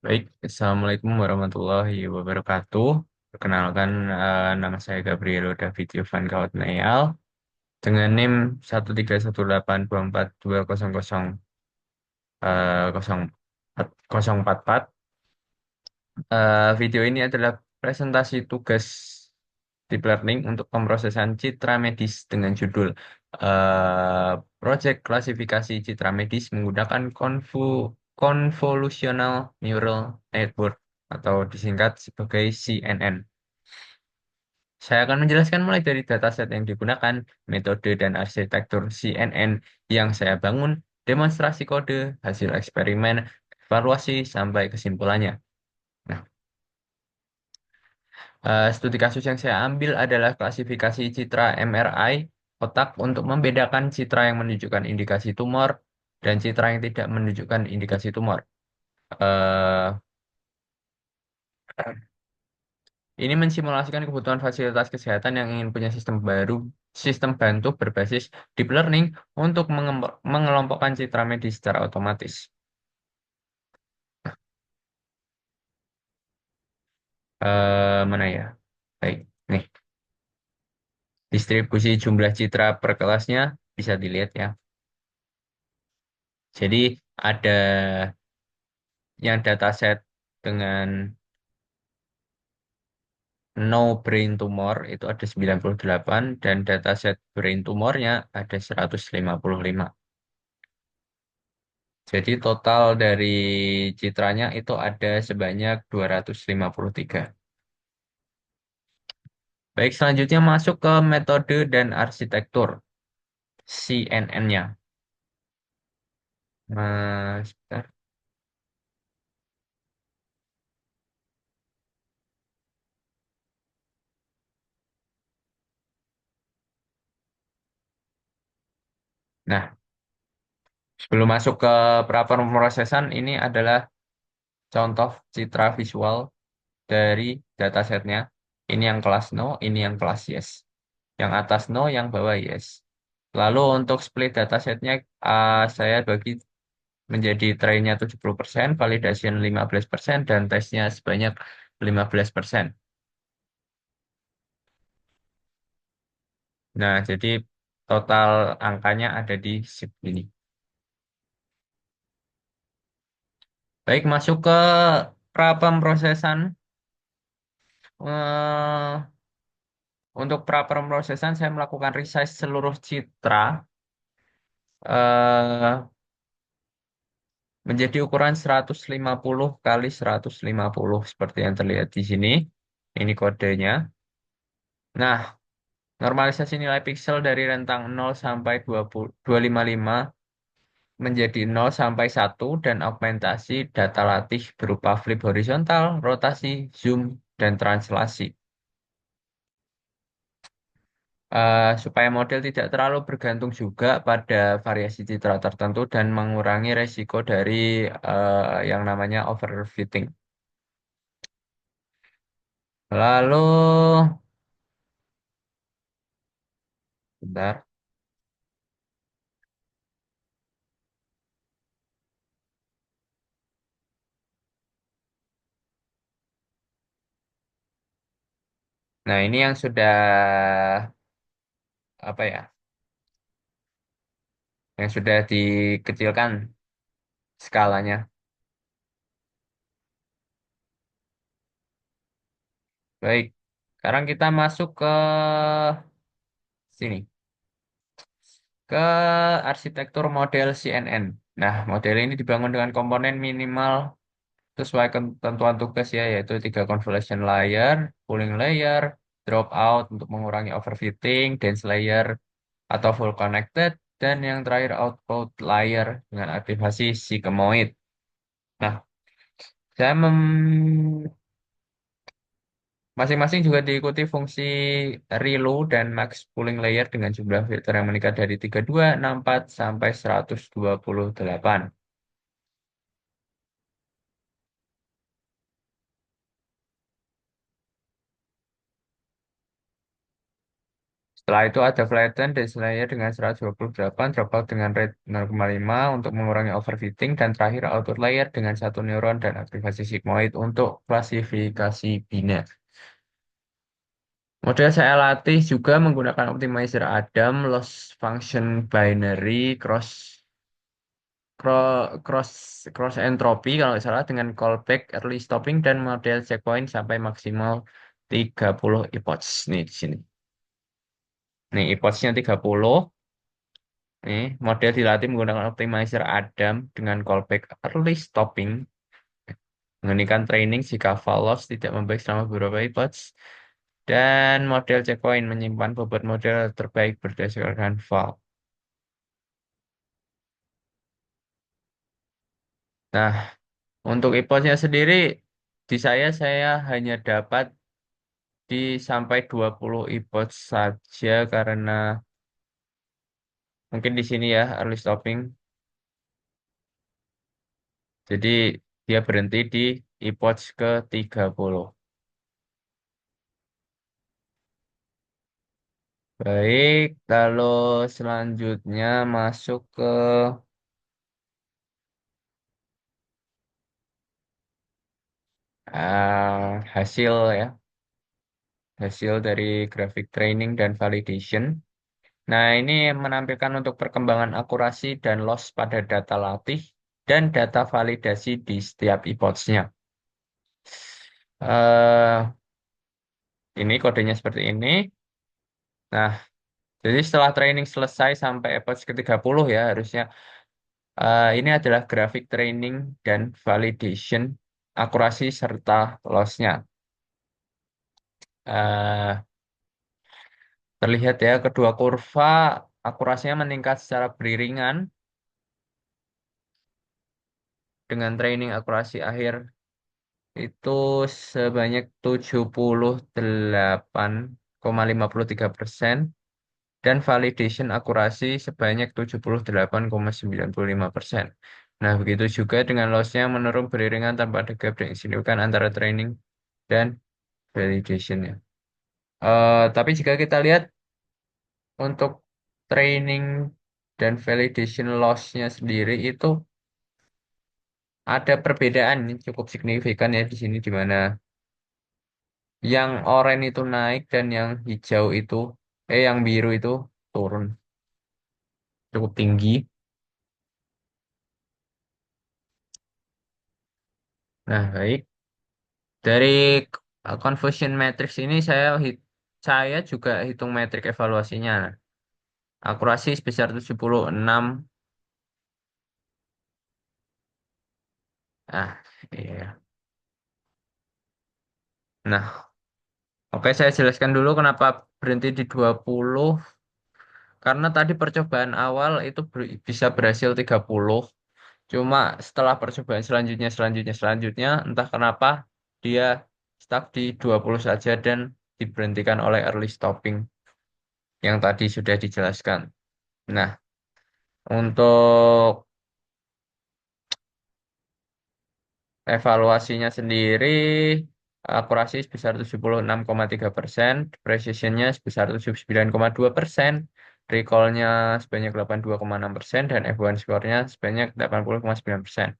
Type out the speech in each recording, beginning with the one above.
Baik, Assalamualaikum warahmatullahi wabarakatuh. Perkenalkan, nama saya Gabriel David Yovan Kautnael dengan NIM 131824200 044. Video ini adalah presentasi tugas deep learning untuk pemrosesan citra medis dengan judul eh, Project Klasifikasi Citra Medis menggunakan Convolutional Neural Network atau disingkat sebagai CNN. Saya akan menjelaskan mulai dari dataset yang digunakan, metode dan arsitektur CNN yang saya bangun, demonstrasi kode, hasil eksperimen, evaluasi, sampai kesimpulannya. Nah, studi kasus yang saya ambil adalah klasifikasi citra MRI otak untuk membedakan citra yang menunjukkan indikasi tumor dan citra yang tidak menunjukkan indikasi tumor. Eh, ini mensimulasikan kebutuhan fasilitas kesehatan yang ingin punya sistem baru, sistem bantu berbasis deep learning untuk mengelompokkan citra medis secara otomatis. Mana ya? Baik, nih distribusi jumlah citra per kelasnya bisa dilihat ya. Jadi ada yang dataset dengan no brain tumor itu ada 98 dan dataset brain tumornya ada 155. Jadi total dari citranya itu ada sebanyak 253. Baik, selanjutnya masuk ke metode dan arsitektur CNN-nya. Sebentar. Nah, sebelum masuk ke pra pemrosesan, ini adalah contoh citra visual dari datasetnya. Ini yang kelas no, ini yang kelas yes. Yang atas no, yang bawah yes. Lalu untuk split datasetnya, saya bagi menjadi trainnya 70%, validation 15%, dan tesnya sebanyak 15%. Nah, jadi total angkanya ada di SIP ini. Baik, masuk ke pra pemrosesan. Eh, untuk pra pemrosesan, saya melakukan resize seluruh citra eh, menjadi ukuran 150 kali 150 seperti yang terlihat di sini. Ini kodenya. Nah, normalisasi nilai piksel dari rentang 0 sampai 255 menjadi 0 sampai 1 dan augmentasi data latih berupa flip horizontal, rotasi, zoom, dan translasi. Supaya model tidak terlalu bergantung juga pada variasi citra tertentu dan mengurangi resiko dari yang namanya overfitting. Lalu, bentar. Nah, ini yang sudah apa ya? Yang sudah dikecilkan skalanya. Baik. Sekarang kita masuk ke sini, ke arsitektur model CNN. Nah, model ini dibangun dengan komponen minimal sesuai ketentuan tugas ya, yaitu tiga convolution layer, pooling layer, dropout untuk mengurangi overfitting, dense layer atau full connected, dan yang terakhir output layer dengan aktivasi sigmoid. Nah, saya masing-masing juga diikuti fungsi ReLU dan max pooling layer dengan jumlah filter yang meningkat dari 32, 64, sampai 128. Setelah itu ada flatten dan layer dengan 128, dropout dengan rate 0,5 untuk mengurangi overfitting, dan terakhir output layer dengan satu neuron dan aktivasi sigmoid untuk klasifikasi biner. Model saya latih juga menggunakan optimizer Adam, loss function binary, cross cross entropy kalau nggak salah, dengan callback early stopping dan model checkpoint sampai maksimal 30 epochs nih di sini. Nih epochsnya 30. Nih model dilatih menggunakan optimizer Adam dengan callback early stopping, menghentikan training jika val loss tidak membaik selama beberapa epochs, dan model checkpoint menyimpan bobot model terbaik berdasarkan val. Nah, untuk epochnya sendiri di saya hanya dapat di sampai 20 epoch saja karena mungkin di sini ya early stopping. Jadi dia berhenti di epoch ke 30. Baik, lalu selanjutnya masuk ke hasil ya, hasil dari graphic training dan validation. Nah, ini menampilkan untuk perkembangan akurasi dan loss pada data latih dan data validasi di setiap epochnya. eh ini kodenya seperti ini. Nah, jadi setelah training selesai sampai epoch ke-30 ya harusnya, ini adalah grafik training dan validation akurasi serta loss-nya. Eh, Terlihat ya kedua kurva akurasinya meningkat secara beriringan dengan training akurasi akhir itu sebanyak 78,53% dan validation akurasi sebanyak 78,95%. Nah, begitu juga dengan loss-nya menurun beriringan tanpa ada gap yang signifikan antara training dan validation-nya. Tapi jika kita lihat untuk training dan validation loss-nya sendiri itu ada perbedaan yang cukup signifikan ya di sini, di mana yang oranye itu naik dan yang hijau itu yang biru itu turun cukup tinggi. Nah, baik. Dari conversion matrix ini saya juga hitung metrik evaluasinya. Nah, akurasi sebesar 76. Ah, iya. Nah, oke, saya jelaskan dulu kenapa berhenti di 20. Karena tadi percobaan awal itu bisa berhasil 30. Cuma setelah percobaan selanjutnya, entah kenapa dia stuck di 20 saja dan diberhentikan oleh early stopping yang tadi sudah dijelaskan. Nah, untuk evaluasinya sendiri, akurasi sebesar 76,3%, precisionnya sebesar 79,2%, recallnya sebanyak 82,6%, dan F1 score-nya sebanyak 80,9%.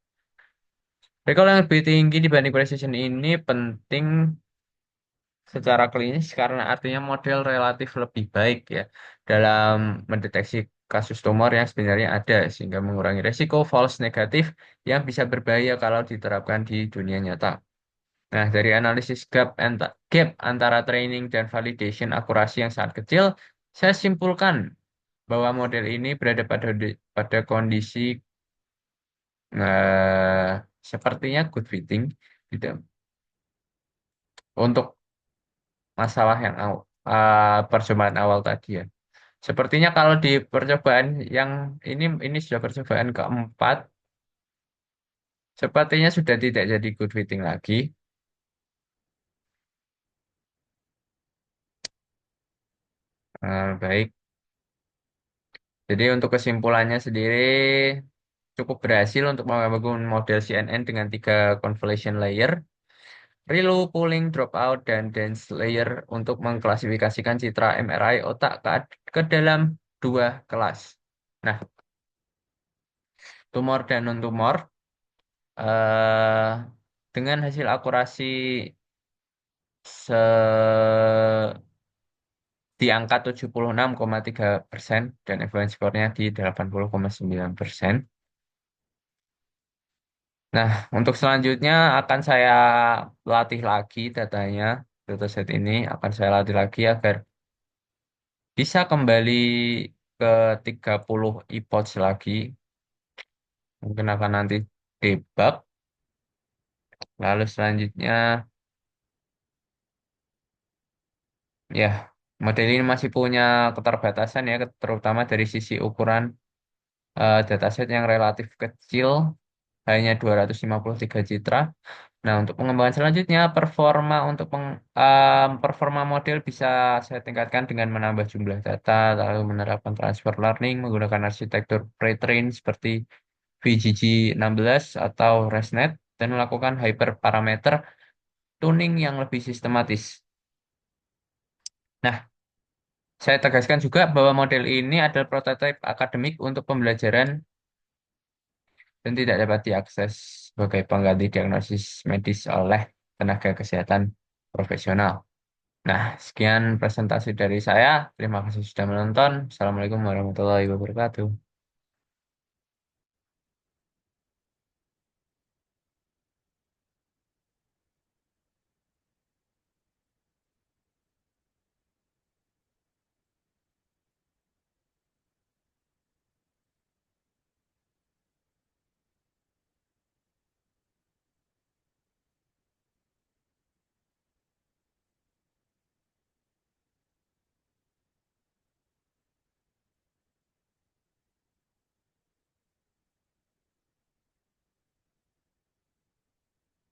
Recall yang lebih tinggi dibanding precision ini penting secara klinis karena artinya model relatif lebih baik ya dalam mendeteksi kasus tumor yang sebenarnya ada, sehingga mengurangi resiko false negatif yang bisa berbahaya kalau diterapkan di dunia nyata. Nah, dari analisis gap antara training dan validation akurasi yang sangat kecil, saya simpulkan bahwa model ini berada pada kondisi eh, sepertinya good fitting gitu untuk masalah yang percobaan awal tadi ya. Sepertinya kalau di percobaan yang ini sudah percobaan keempat, sepertinya sudah tidak jadi good fitting lagi. Baik. Jadi untuk kesimpulannya sendiri cukup berhasil untuk membangun model CNN dengan tiga convolution layer. Relu, pooling, dropout, dan dense layer untuk mengklasifikasikan citra MRI otak ke dalam dua kelas. Nah, tumor dan non-tumor dengan hasil akurasi se di angka 76,3% dan equivalence score-nya di 80,9%. Nah, untuk selanjutnya akan saya latih lagi datanya, dataset ini akan saya latih lagi agar bisa kembali ke 30 epoch lagi. Mungkin akan nanti debug. Lalu selanjutnya, ya, model ini masih punya keterbatasan ya, terutama dari sisi ukuran dataset yang relatif kecil, hanya 253 citra. Nah, untuk pengembangan selanjutnya, performa model bisa saya tingkatkan dengan menambah jumlah data, lalu menerapkan transfer learning menggunakan arsitektur pre-train seperti VGG16 atau ResNet, dan melakukan hyperparameter tuning yang lebih sistematis. Nah, saya tegaskan juga bahwa model ini adalah prototipe akademik untuk pembelajaran dan tidak dapat diakses sebagai pengganti diagnosis medis oleh tenaga kesehatan profesional. Nah, sekian presentasi dari saya. Terima kasih sudah menonton. Assalamualaikum warahmatullahi wabarakatuh.